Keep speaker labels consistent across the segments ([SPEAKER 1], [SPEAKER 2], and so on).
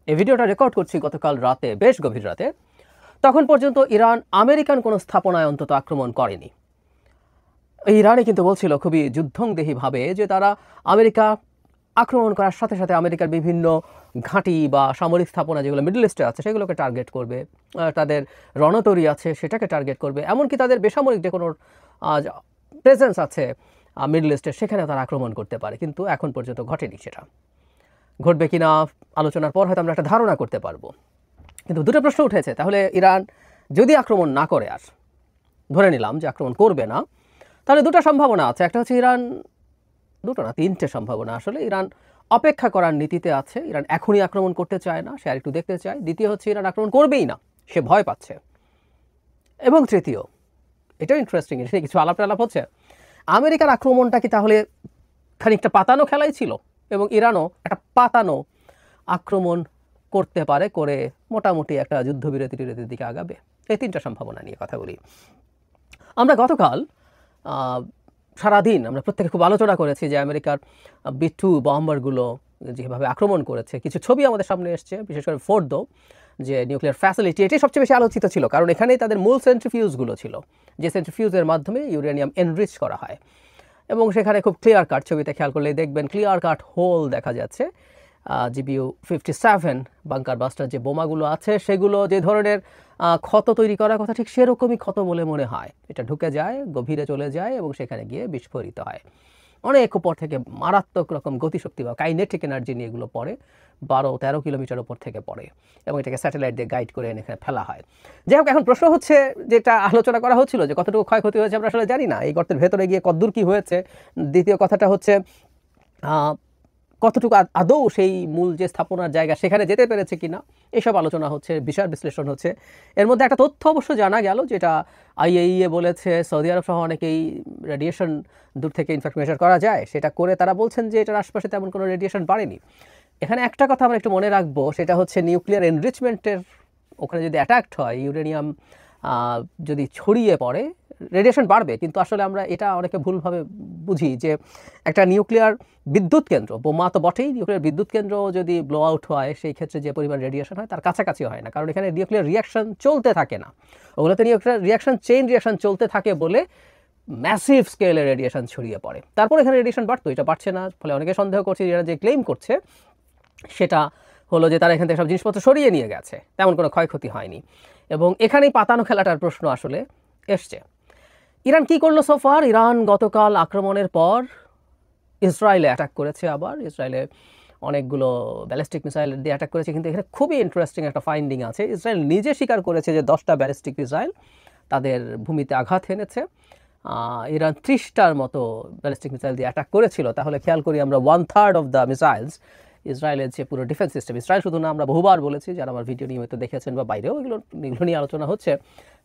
[SPEAKER 1] এই ভিডিওটা রেকর্ড করছি গতকাল রাতে, বেশ গভীর রাতে। তখন পর্যন্ত ইরান আমেরিকান কোনো স্থাপনায় অন্তত আক্রমণ করেনি। ইরানে কিন্তু বলছিল খুবই যুদ্ধংদেহীভাবে যে তারা আমেরিকা আক্রমণ করার সাথে সাথে আমেরিকার বিভিন্ন ঘাঁটি বা সামরিক স্থাপনা যেগুলো মিডল ইস্টে আছে সেগুলোকে টার্গেট করবে, তাদের রণতরী আছে সেটাকে টার্গেট করবে, এমনকি তাদের বেসামরিক যে কোনো প্রেজেন্স আছে মিডল ইস্টে সেখানে তারা আক্রমণ করতে পারে। কিন্তু এখন পর্যন্ত ঘটেনি। সেটা ঘটবে কিনা আলোচনার পর হয়তো আমরা একটা ধারণা করতে পারবো। কিন্তু দুটো প্রশ্ন উঠেছে, তাহলে ইরান যদি আক্রমণ না করে, আর ধরে নিলাম যে আক্রমণ করবে না, তাহলে দুটো সম্ভাবনা আছে। একটা হচ্ছে ইরান, দুটো না তিনটে সম্ভাবনা আসলে। ইরান অপেক্ষা করার নীতিতে আছে, ইরান এখনই আক্রমণ করতে চায় না, সে আর একটু দেখতে চায়। দ্বিতীয় হচ্ছে ইরান আক্রমণ করবেই না, সে ভয় পাচ্ছে। এবং তৃতীয়, এটাও ইন্টারেস্টিং, এটা কিছু আলাপ হচ্ছে, আমেরিকার আক্রমণটা কি তাহলে খানিকটা পাতানো খেলাই ছিল এবং ইরানও একটা পাতানো আক্রমণ করতে পারে, করে মোটামুটি একটা যুদ্ধবিরতির দিকে আগাবে। এই তিনটা সম্ভাবনা নিয়ে কথা বলি। আমরা গতকাল সারাদিন আমরা প্রত্যেকে খুব আলোচনা করেছি যে আমেরিকার B-2 বম্বারগুলো যেভাবে আক্রমণ করেছে। কিছু ছবি আমাদের সামনে এসছে, বিশেষ করে ফোর্দো যে নিউক্লিয়ার ফ্যাসিলিটি, এটি সবচেয়ে বেশি আলোচিত ছিল, কারণ এখানেই তাদের মূল সেন্ট্রিফিউজগুলো ছিল, যে সেন্ট্রিফিউজের মাধ্যমে ইউরেনিয়াম এনরিচ করা হয়। এবং সেখানে খুব ক্লিয়ার কাট, ছবিতে খেয়াল করলে দেখবেন ক্লিয়ার কাট হোল দেখা যাচ্ছে। GBU-57 বাংকার বাস্টার যে বোমাগুলো আছে সেগুলো যে ধরনের ক্ষত তৈরি করার কথা ঠিক সেরকমই ক্ষত বলে মনে হয়। এটা ঢুকে যায়, গভীরে চলে যায় এবং সেখানে গিয়ে বিস্ফোরিত হয়। অনেক উপর থেকে মারাত্মক রকম গতিশক্তি বা কাইনেটিক এনার্জি নিয়ে এগুলো পড়ে, 12-13 কিলোমিটার উপর থেকে পড়ে এবং এটাকে স্যাটেলাইট দিয়ে গাইড করে এনে এখানে ফেলা হয়। যাই হোক, এখন প্রশ্ন হচ্ছে, যেটা আলোচনা করা হচ্ছিল যে কতটুকু ক্ষয়ক্ষতি হয়েছে আমরা আসলে জানি না, এই গর্তের ভেতরে গিয়ে কতদূর কী হয়েছে। দ্বিতীয় কথাটা হচ্ছে কতটুকু আদৌ সেই মূল যে স্থাপনার জায়গা সেখানে যেতে পেরেছে কিনা, এসব আলোচনা হচ্ছে, বিষয় বিশ্লেষণ হচ্ছে। এর মধ্যে একটা তথ্য অবশ্য জানা গেল, যেটা IAEA বলেছে সৌদি আরব সহ অনেকেই রেডিয়েশন দূর থেকে ইনফ্যাক্ট মেজার করা যায়, সেটা করে তারা বলছেন যে এটার আশপাশে তেমন কোনো রেডিয়েশন বাড়েনি। এখানে একটা কথা আমরা একটু মনে রাখবো, সেটা হচ্ছে নিউক্লিয়ার এনরিচমেন্টের ওখানে যদি অ্যাটাকড হয়, ইউরেনিয়াম যদি ছড়িয়ে পড়ে, রেডিয়েশন বাড়বে। কিন্তু আসলে আমরা এটা অনেকে ভুলভাবে বুঝি যে একটা নিউক্লিয়ার বিদ্যুৎ কেন্দ্র, বোমা তো বটেই, নিউক্লিয়ার বিদ্যুৎ কেন্দ্র যদি ব্লো আউট হয় সেই ক্ষেত্রে যে পরিমাণ রেডিয়েশন হয় তার কাছাকাছি হয় না, কারণ এখানে নিউক্লিয়ার রিয়াকশন চলতে থাকে না। ওগুলোতে নিউক্লিয়ার রিয়াকশন চেইন রিয়াকশন চলতে থাকে বলে ম্যাসিভ স্কেলে রেডিয়েশন ছড়িয়ে পড়ে। তারপর এখানে রেডিয়েশন বাড়তো, এটা বাড়ছে না। ফলে অনেকে সন্দেহ করছে, এরা যে ক্লেম করছে সেটা হলো যে তারা এখান থেকে সব জিনিসপত্র সরিয়ে নিয়ে গেছে, তেমন কোনো ক্ষয়ক্ষতি হয়নি। এবং এখানেই পাতানো খেলাটার প্রশ্ন আসলে এসছে। ইরান কি করলো সোফার? ইরান গতকাল আক্রমণের পর ইসরায়েলে অ্যাটাক করেছে। আবার ইসরায়েলে অনেকগুলো ব্যালিস্টিক মিসাইল দিয়ে অ্যাটাক করেছে। কিন্তু এখানে খুবই ইন্টারেস্টিং একটা ফাইন্ডিং আছে। ইসরায়েল নিজে স্বীকার করেছে যে 10টা ব্যালিস্টিক মিসাইল তাদের ভূমিতে আঘাত এনেছে। ইরান 30টার মতো ব্যালিস্টিক মিসাইল দিয়ে অ্যাটাক করেছিল। তাহলে খেয়াল করি আমরা 1/3 অফ দ্য মিসাইলস ইসরায়েলের যে পুরো ডিফেন্স সিস্টেম, ইসরায়েল শুধু না, আমরা বহুবার বলেছি, যারা আমার ভিডিও নিয়মিত দেখেছেন বা বাইরেও এগুলো নিয়ে আলোচনা হচ্ছে,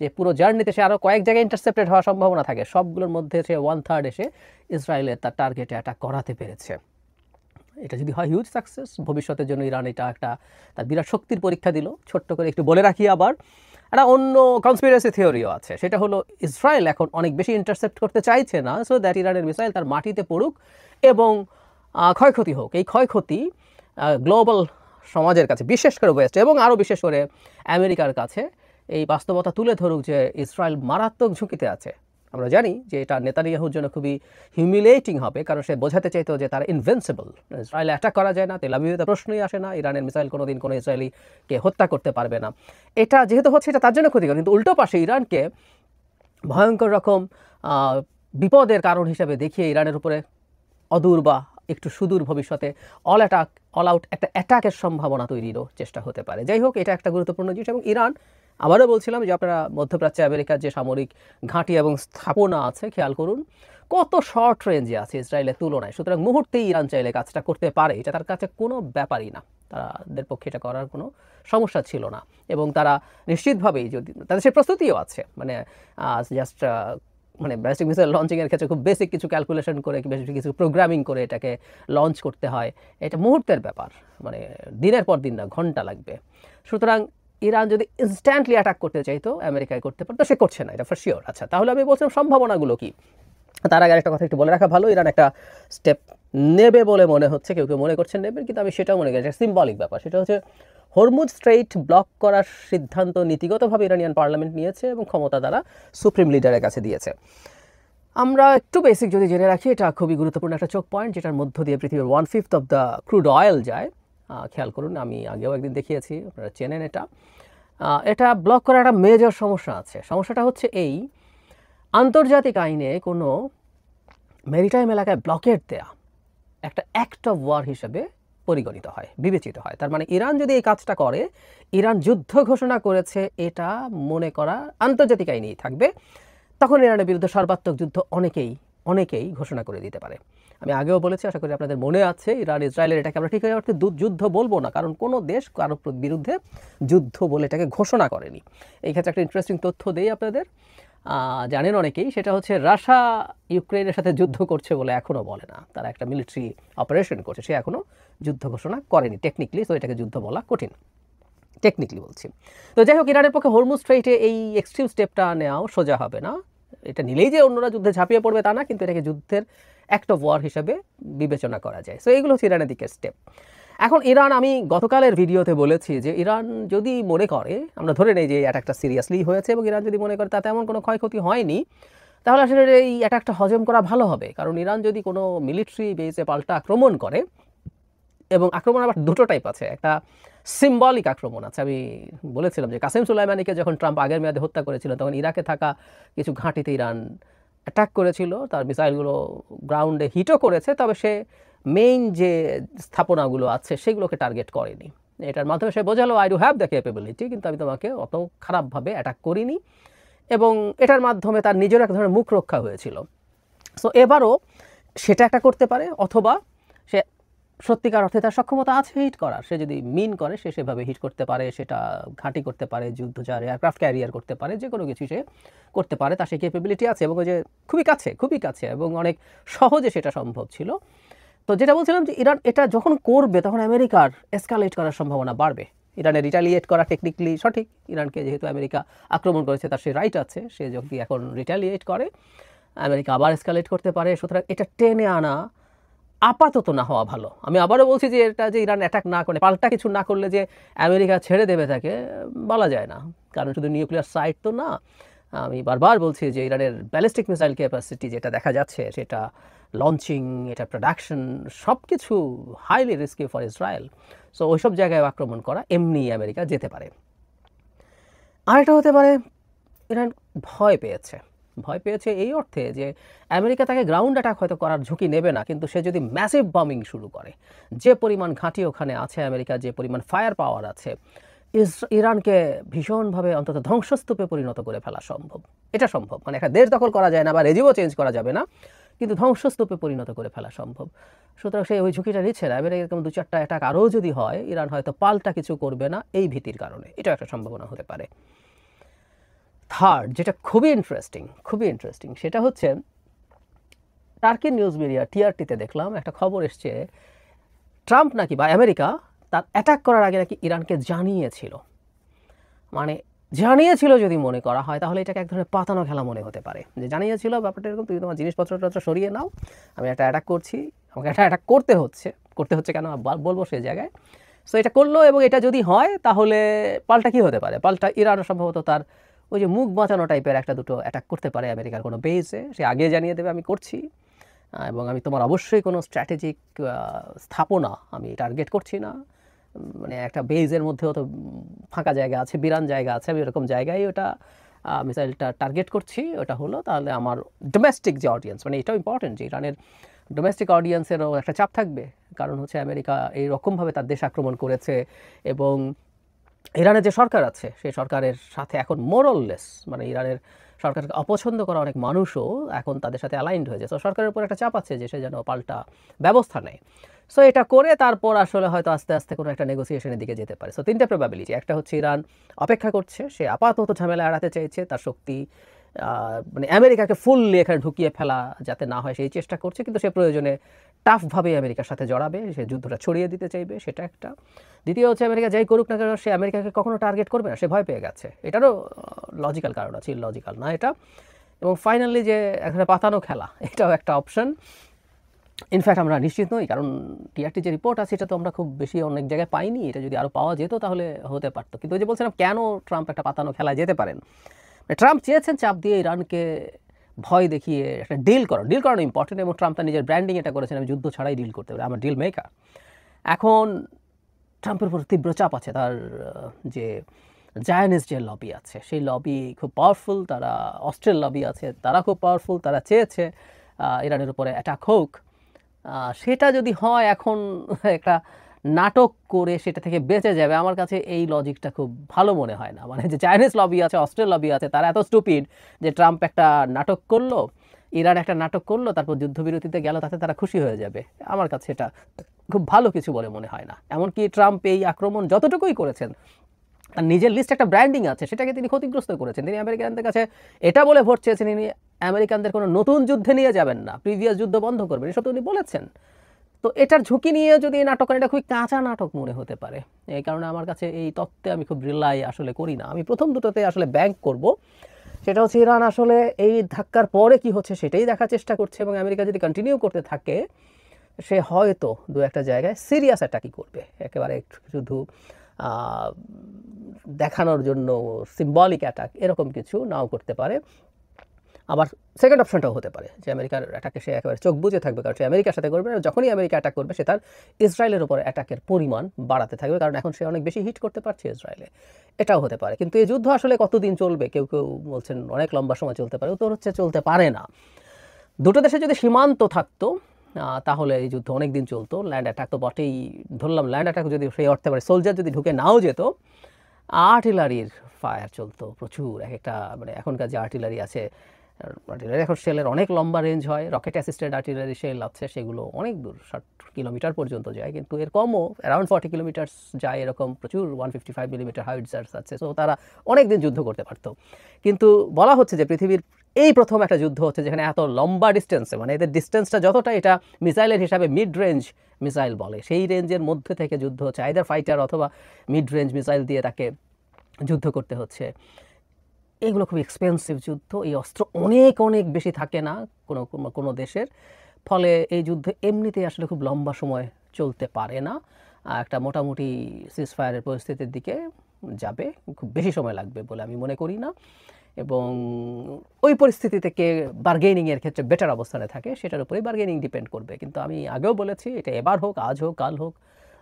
[SPEAKER 1] যে পুরো জার্নিতে সে আরও কয়েক জায়গায় ইন্টারসেপ্টেড হওয়ার সম্ভাবনা থাকে, সবগুলোর মধ্যে সে 1/3 এসে ইসরায়েলের তার টার্গেটে অ্যাটাক করাতে পেরেছে। এটা যদি হয় হিউজ সাকসেস, ভবিষ্যতের জন্য ইরান এটা একটা তার বিরাট শক্তির পরীক্ষা দিল। ছোট্ট করে একটু বলে রাখি, আবার একটা অন্য কনস্পিরেসি থিওরিও আছে, সেটা হলো ইসরায়েল এখন অনেক বেশি ইন্টারসেপ্ট করতে চাইছে না, সো দ্যাট ইরানের মিসাইল তার মাটিতে পড়ুক এবং ক্ষয়ক্ষতি হোক। এই ক্ষয়ক্ষতি গ্লোবাল সমাজের কাছে, বিশেষ করে ওয়েস্ট এবং আরও বিশেষ করে আমেরিকার কাছে এই বাস্তবতা তুলে ধরুক যে ইসরায়েল মারাত্মক ঝুঁকিতে আছে। আমরা জানি যে এটা নেতানিয়াহুর জন্য খুবই হিউমিলেটিং হবে, কারণ সে বোঝাতে চাইতো যে তারা ইনভিনসিবল, ইসরায়েলে অ্যাটাক করা যায় না, তেল আবিবে প্রশ্নই আসে না, ইরানের মিসাইল কোনোদিন কোনো ইসরায়েলিকে হত্যা করতে পারবে না। এটা যেহেতু হচ্ছে এটা তার জন্য ক্ষতিকর, কিন্তু উল্টো পাশে ইরানকে ভয়ঙ্কর রকম বিপদের কারণ হিসেবে দেখিয়ে ইরানের উপরে অদূর বা একটু সুদূর ভবিষ্যতে অল আউট একটা অ্যাটাকের সম্ভাবনা তৈরিরও চেষ্টা হতে পারে। যাই হোক, এটা একটা গুরুত্বপূর্ণ জিনিস। এবং ইরান, আবারও বলছিলাম যে আপনারা মধ্যপ্রাচ্যে আমেরিকার যে সামরিক ঘাঁটি এবং স্থাপনা আছে, খেয়াল করুন কত শর্ট রেঞ্জে আছে ইসরায়েলের তুলনায়। সুতরাং মুহূর্তেই ইরান চাইলে কাজটা করতে পারে, এটা তার কাছে কোনো ব্যাপারই না, তাদের পক্ষে এটা করার কোনো সমস্যা ছিল না। এবং তারা নিশ্চিতভাবেই, যদি তাদের সে প্রস্তুতিও আছে, মানে জাস্ট মানে ব্যালিস্টিক মিসাইল লঞ্চিংয়ের ক্ষেত্রে খুব বেসিক কিছু ক্যালকুলেশন করে, কিছু প্রোগ্রামিং করে এটাকে লঞ্চ করতে হয়। এটা মুহূর্তের ব্যাপার, মানে দিনের পর দিন না, ঘন্টা লাগবে। সুতরাং ইরান যদি ইনস্ট্যান্টলি অ্যাটাক করতে চাইতো, আমেরিকায় করতে পারতো, সে করছে না, এটা ফর শিওর। আচ্ছা, তাহলে আমি বলছিলাম সম্ভাবনাগুলো কি। তার আগে একটা কথা একটু বলে রাখা ভালো, ইরান একটা স্টেপ নেবে বলে মনে হচ্ছে, কেউ কেউ মনে করছেন নেবেন, কিন্তু আমি সেটাও মনে করি একটা সিম্বলিক ব্যাপার। সেটা হচ্ছে হরমুজ স্ট্রেইট ব্লক করার সিদ্ধান্ত নীতিগতভাবে ইরানিয়ান পার্লামেন্ট নিয়েছে এবং ক্ষমতা দ্বারা সুপ্রিম লিডারের কাছে দিয়েছে। আমরা একটু বেসিক যদি জেনে রাখি, এটা খুবই গুরুত্বপূর্ণ একটা চোখ পয়েন্ট, যেটার মধ্য দিয়ে পৃথিবীর 1/5 অফ দ্য ক্রুড অয়েল যায়। খেয়াল করুন, আমি আগেও একদিন দেখিয়েছি, আপনারা চেনেন এটা। এটা ব্লক করার একটা মেজর সমস্যা আছে। সমস্যাটা হচ্ছে এই, আন্তর্জাতিক আইনে কোনো মেরিটাইম এলাকায় ব্লকেট দেয়া একটা অ্যাক্ট অফ ওয়ার হিসেবে পরিগণিত হয়, বিবেচিত হয়। তার মানে ইরান যদি এই কাজটা করে, ইরান যুদ্ধ ঘোষণা করেছে, এটা মনে করা আন্তর্জাতিক আইনেই থাকবে। তখন ইরানের বিরুদ্ধে সর্বাত্মক যুদ্ধ অনেকেই ঘোষণা করে দিতে পারে। আমি আগেও বলেছি, আশা করি আপনাদের মনে আছে, ইরান ইসরায়েলের এটাকে আমরা ঠিক অর্থে যুদ্ধ বলবো না, কারণ কোনো দেশ কারোর বিরুদ্ধে যুদ্ধ বলে এটাকে ঘোষণা করেনি। এই ক্ষেত্রে একটা ইন্টারেস্টিং তথ্য দেই আপনাদের, জানেন অনেকেই, সেটা হচ্ছে রাশিয়া ইউক্রেনের সাথে যুদ্ধ করছে বলে এখনও বলে না, তারা একটা মিলিটারি অপারেশন করছে, সে এখনও যুদ্ধ ঘোষণা করেনি টেকনিক্যালি, তো এটাকে যুদ্ধ বলা কঠিন, টেকনিক্যালি বলছি। তো যাই হোক, ইরানের পক্ষে হরমুজ স্ট্রেইটে এই এক্সট্রিম স্টেপটা নেওয়াও সোজা হবে না। এটা নিলেই যে অন্যরা যুদ্ধে ঝাঁপিয়ে পড়বে তা না, কিন্তু এটাকে যুদ্ধের অ্যাক্ট অফ ওয়ার হিসেবে বিবেচনা করা যায়। সো এইগুলো হচ্ছে ইরানের দিকের স্টেপ। এখন ইরান, আমি গতকালের ভিডিওতে বলেছি যে ইরান যদি মনে করে, আমরা ধরে নেই যে এই অ্যাটাকটা সিরিয়াসলি হয়েছে এবং ইরান যদি মনে করে তাতে এমন কোনো ক্ষয়ক্ষতি হয়নি, তাহলে আসলে এই অ্যাটাকটা হজম করা ভালো হবে। কারণ ইরান যদি কোনো মিলিটারি বেসে পাল্টা আক্রমণ করে, এবং আক্রমণ আবার দুটো টাইপ আছে, একটা সিম্বলিক আক্রমণ আছে। আমি বলেছিলাম যে কাসেম সুলাইমানিকে যখন ট্রাম্প আগের মেয়াদে হত্যা করেছিল, তখন ইরাকে থাকা কিছু ঘাঁটিতে ইরান অ্যাটাক করেছিল, তার মিসাইলগুলো গ্রাউন্ডে হিটও করেছে, তবে সে মেইন যে স্থাপনাগুলো আছে সেগুলোকে টার্গেট করেনি। এটার মাধ্যমে সে বোঝালো, I do have the capability, কিন্তু আমি তোমাকে অত খারাপভাবে অ্যাটাক করিনি, এবং এটার মাধ্যমে তার নিজের এক ধরনের মুখ রক্ষা হয়েছিল। সো এবারও সেটা একটা করতে পারে, অথবা সে সত্যিকার অর্থে তার সক্ষমতা আছে হিট করার, সে যদি মিন করে সে সেভাবে হিট করতে পারে, সেটা ঘাঁটি করতে পারে, যুদ্ধজাহাজ এয়ারক্রাফট ক্যারিয়ার করতে পারে, যে কোনো কিছু সে করতে পারে, তার সেই ক্যাপেবিলিটি আছে, এবং ওই যে খুবই কাছে এবং অনেক সহজে সেটা সম্ভব ছিল। তো যেটা বলছিলাম যে ইরান এটা যখন করবে, তখন আমেরিকার এসকালেট করার সম্ভাবনা বাড়বে। ইরানের রিটালিয়েট করা টেকনিক্যালি সঠিক, ইরানকে যেহেতু আমেরিকা আক্রমণ করেছে তার সেই রাইট আছে, সে যদি এখন রিটালিয়েট করে আমেরিকা আবার এসকালেট করতে পারে। সুতরাং এটা টেনে আনা আপাতত না হওয়া ভালো। আমি আবারও বলছি যে এটা যে ইরান অ্যাটাক না করে, পাল্টা কিছু না করলে যে আমেরিকা ছেড়ে দেবে তাকে, বলা যায় না, কারণ শুধু নিউক্লিয়ার সাইট তো না। আমি বারবার বলছি যে ইরানের ব্যালিস্টিক মিসাইল ক্যাপাসিটি যেটা দেখা যাচ্ছে, সেটা লঞ্চিং, এটা প্রোডাকশন, সব কিছু highly risky for Israel. So ওইসব জায়গায় আক্রমণ করা এমনি আমেরিকা যেতে পারে। আরেকটা হতে পারে, ইরান ভয় পেয়েছে এই অর্থে যে আমেরিকা তাকে গ্রাউন্ড অ্যাটাক হয়তো করার ঝুঁকি নেবে না, কিন্তু সে যদি ম্যাসিভ বম্বিং শুরু করে, যে পরিমাণ ঘাঁটি ওখানে আছে আমেরিকা, যে পরিমাণ ফায়ার পাওয়ার আছে, ইরানকে ভীষণভাবে অন্তত ধ্বংসস্তূপে পরিণত করে ফেলা সম্ভব। এটা সম্ভব, মানে একটা দেশ দখল করা যায় না বা রেজিমও চেঞ্জ করা যাবে না, কিন্তু ধ্বংসস্তূপে পরিণত করে ফেলা সম্ভব। সুতরাং সে ওই ঝুঁকিটা নিচ্ছে না। আমেরিকা এরকম 2-4টা অ্যাটাক আরও যদি হয়, ইরান হয়তো পাল্টা কিছু করবে না এই ভীতির কারণে, এটা একটা সম্ভাবনা হতে পারে। থার্ড, যেটা খুবই ইন্টারেস্টিং, সেটা হচ্ছে টার্কির নিউজ মিডিয়া টিআরটিতে দেখলাম একটা খবর এসছে, ট্রাম্প নাকি বা আমেরিকা তার অ্যাটাক করার আগে নাকি ইরানকে জানিয়েছিল। মানে জানিয়েছিল যদি মনে করা হয়, তাহলে এটাকে এক ধরনের পাতানো খেলা মনে হতে পারে, যে জানিয়েছিল ব্যাপারটা এরকম, তুমি তোমার জিনিসপত্র সরিয়ে নাও, আমি একটা অ্যাটাক করছি, আমাকে একটা অ্যাটাক করতে হচ্ছে কেন বলবো সেই জায়গায়। সো এটা করলো, এবং এটা যদি হয় তাহলে পাল্টা কি হতে পারে, পাল্টা ইরান সম্ভবত তার ওই যে মুখ বাঁচানো টাইপের একটা দুটো অ্যাটাক করতে পারে আমেরিকার কোনো বেসে, সে আগে জানিয়ে দেবে আমি করছি, এবং আমি তোমার অবশ্যই কোনো স্ট্র্যাটেজিক স্থাপনা আমি টার্গেট করছি না, মানে একটা বেজের মধ্যেও তো ফাঁকা জায়গা আছে, বিরান জায়গা আছে, আমি এরকম জায়গায় ওটা মিসাইলটা টার্গেট করছি, ওটা হলো তাহলে আমার ডোমেস্টিক যে অডিয়েন্স, মানে এটাও ইম্পর্টেন্ট যে ইরানের ডোমেস্টিক অডিয়েন্সেরও একটা চাপ থাকবে, কারণ হচ্ছে আমেরিকা এইরকমভাবে তার দেশ আক্রমণ করেছে, এবং ইরানের যে সরকার আছে সেই সরকারের সাথে এখন মোরললেস, মানে ইরানের সরকারকে অপছন্দ করা অনেক মানুষও এখন তাদের সাথে অ্যালাইন্ড হয়েছে। সো সরকারের উপর একটা চাপ আছে যে সে যেন পাল্টা ব্যবস্থা নেয়। সো এটা করে তারপর আসলে হয়তো আস্তে আস্তে কোনো একটা নেগোসিয়েশনের দিকে যেতে পারে। সো 3টা প্রবাবিলিটি, একটা হচ্ছে ইরান অপেক্ষা করছে, সে আপাতত ঝামেলা এড়াতে চাইছে, তার শক্তি মানে আমেরিকাকে ফুললি এখানে ঢুকিয়ে ফেলা যাতে না হয় সেই চেষ্টা করছে, কিন্তু সে প্রয়োজনে টাফভাবে আমেরিকার সাথে জড়াবে, সে যুদ্ধটা ছড়িয়ে দিতে চাইবে, সেটা একটা। দ্বিতীয় হচ্ছে আমেরিকা যাই করুক না কেন, সে আমেরিকাকে কখনো টার্গেট করবে না, সে ভয় পেয়ে গেছে, এটারও লজিক্যাল কারণ আছে, ইললজিক্যাল না এটা। এবং ফাইনালি যে এখানে পাতানো খেলা, এটাও একটা অপশন। ইনফ্যাক্ট আমরা নিশ্চিত নই, কারণ টিআরটি যে রিপোর্ট আছে এটা তো আমরা খুব বেশি অনেক জায়গায় পাইনি। এটা যদি আরও পাওয়া যেত তাহলে হতে পারত। কিন্তু ওই যে বলছিলাম কেন ট্রাম্প একটা পাতানো খেলায় যেতে পারেন। ট্রাম্প চেয়েছেন চাপ দিয়ে ইরানকে ভয় দেখিয়ে একটা ডিল করানো ইম্পর্টেন্ট, এবং ট্রাম্প তার নিজের ব্র্যান্ডিং এটা করেছেন, আমি যুদ্ধ ছাড়াই ডিল করতে পারি, আমার ডিল মেকার। এখন ট্রাম্পের উপর তীব্র চাপ আছে, তার যে জায়নিস্ট যে লবি আছে সেই লবি খুব পাওয়ারফুল, তারা অস্ট্রেল লবি আছে তারা খুব পাওয়ারফুল, তারা চেয়েছে ইরানের উপরে অ্যাটাক হোক। সেটা যদি হয় এখন একটা নাটক করে সেটা থেকে বেঁচে যাবে, আমার কাছে এই লজিকটা খুব ভালো মনে হয় না। মানে যে চাইনিজ লবি আছে, অস্ট্রেল লবি আছে, তারা এত স্টুপিড যে ট্রাম্প একটা নাটক করলো, ইরান একটা নাটক করলো, তারপর যুদ্ধবিরতিতে গেল, তাতে তারা খুশি হয়ে যাবে। আমার কাছে এটা খুব ভালো কিছু বলে মনে হয় না। এমনকি ট্রাম্প এই আক্রমণ যতটুকুই করেছেন, তার নিজের লিস্ট একটা ব্র্যান্ডিং আছে, সেটাকে তিনি ক্ষতিগ্রস্ত করেছেন। তিনি আমেরিকানদের কাছে এটা বলে ভোট চেয়েছেন তিনি আমেরিকানদের কোনো নতুন যুদ্ধে নিয়ে যাবেন না, প্রিভিয়াস যুদ্ধ বন্ধ করবেন, এসব তো উনি বলেছেন। তো এটার ঝুঁকি নিয়ে যদি এই নাটক করেন, এটা খুবই কাঁচা নাটক মনে হতে পারে। এই কারণে আমার কাছে এই তত্ত্বে আমি খুব রিলাই আসলে করি না। আমি প্রথম দুটোতে আসলে ব্যাংক করব, সেটা হচ্ছে ইরান আসলে এই ধাক্কার পরে কি হচ্ছে সেটাই দেখার চেষ্টা করছে, এবং আমেরিকা যদি কন্টিনিউ করতে থাকে সে হয়তো দু একটা জায়গায় সিরিয়াস অ্যাটাকই করবে, একেবারে শুধু দেখানোর জন্য সিম্বলিক অ্যাটাক এরকম কিছু নাও করতে পারে। আবার সেকেন্ড অপশনটাও হতে পারে যে আমেরিকার অ্যাটাকে সে একেবারে চোখ বুঝে থাকবে, কারণ সে আমেরিকার সাথে করবে, যখনই আমেরিকা অ্যাটাক করবে সে তার ইসরায়েলের উপর অ্যাটাকের পরিমাণ বাড়াতে থাকবে, কারণ এখন সে অনেক বেশি হিট করতে পারছে ইসরায়েলে। এটাও হতে পারে। কিন্তু এই যুদ্ধ আসলে কতদিন চলবে, কেউ কেউ বলছেন অনেক লম্বা সময় চলতে পারে, উত্তর হচ্ছে চলতে পারে না। দুটো দেশে যদি সীমান্ত থাকতো তাহলে এই যুদ্ধ অনেক দিন চলতো। ল্যান্ড অ্যাটাক তো বটেই, ধরলাম ল্যান্ড অ্যাটাক যদি সেই অর্থে পারে, সোলজার যদি ঢুকে নাও যেত, আর্টিলারির ফায়ার চলতো প্রচুর। এক একটা মানে এখনকার যে আর্টিলারি আছে, আর্টিলারি এখন শেলের অনেক লম্বা রেঞ্জ হয়, রকেট অ্যাসিস্টেড আর্টিলারি শেল আছে, সেগুলো অনেক দূর 60 কিলোমিটার পর্যন্ত যায়, কিন্তু এর কমও অ্যারাউন্ড 40 কিলোমিটার্স যায়, এরকম প্রচুর 155 মিলিমিটার হাইটজার্স আছে। সো তারা অনেক দিন যুদ্ধ করতে পারতো। কিন্তু বলা হচ্ছে যে পৃথিবীর এই প্রথম একটা যুদ্ধ হচ্ছে যেখানে এত লম্বা ডিস্টেন্সে, মানে এদের ডিস্টেন্সটা যতটা, এটা মিসাইলের হিসাবে মিড রেঞ্জ মিসাইল বলে, সেই রেঞ্জের মধ্যে থেকে যুদ্ধ হচ্ছে, আইদার ফাইটার অথবা মিড রেঞ্জ মিসাইল দিয়ে তাকে যুদ্ধ করতে হচ্ছে। এগুলো খুব এক্সপেন্সিভ যুদ্ধ, এই অস্ত্র অনেক অনেক বেশি থাকে না কোনো দেশের, ফলে এই যুদ্ধ এমনিতেই আসলে খুব লম্বা সময় চলতে পারে না। একটা মোটামুটি সিজফায়ারের পরিস্থিতির দিকে যাবে, খুব বেশি সময় লাগবে বলে আমি মনে করি না। এবং ওই পরিস্থিতি থেকে বার্গেনিংয়ের ক্ষেত্রে বেটার অবস্থানে থাকে, সেটার উপরেই বার্গেনিং ডিপেন্ড করবে। কিন্তু আমি আগেও বলেছি, এটা এবার হোক, আজ হোক, কাল হোক,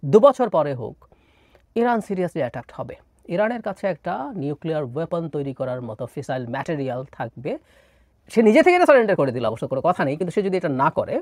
[SPEAKER 1] 2 বছর পরে হোক, ইরান সিরিয়াসলি অ্যাটাকড হবে। ইরানের কাছে একটা নিউক্লিয়ার ওয়েপন তৈরি করার মতো ফিসাইল ম্যাটেরিয়াল থাকবে। সে নিজে থেকে এটা সারেন্ডার করে দিল, অবশ্য কোনো কথা নেই, কিন্তু সে যদি এটা না করে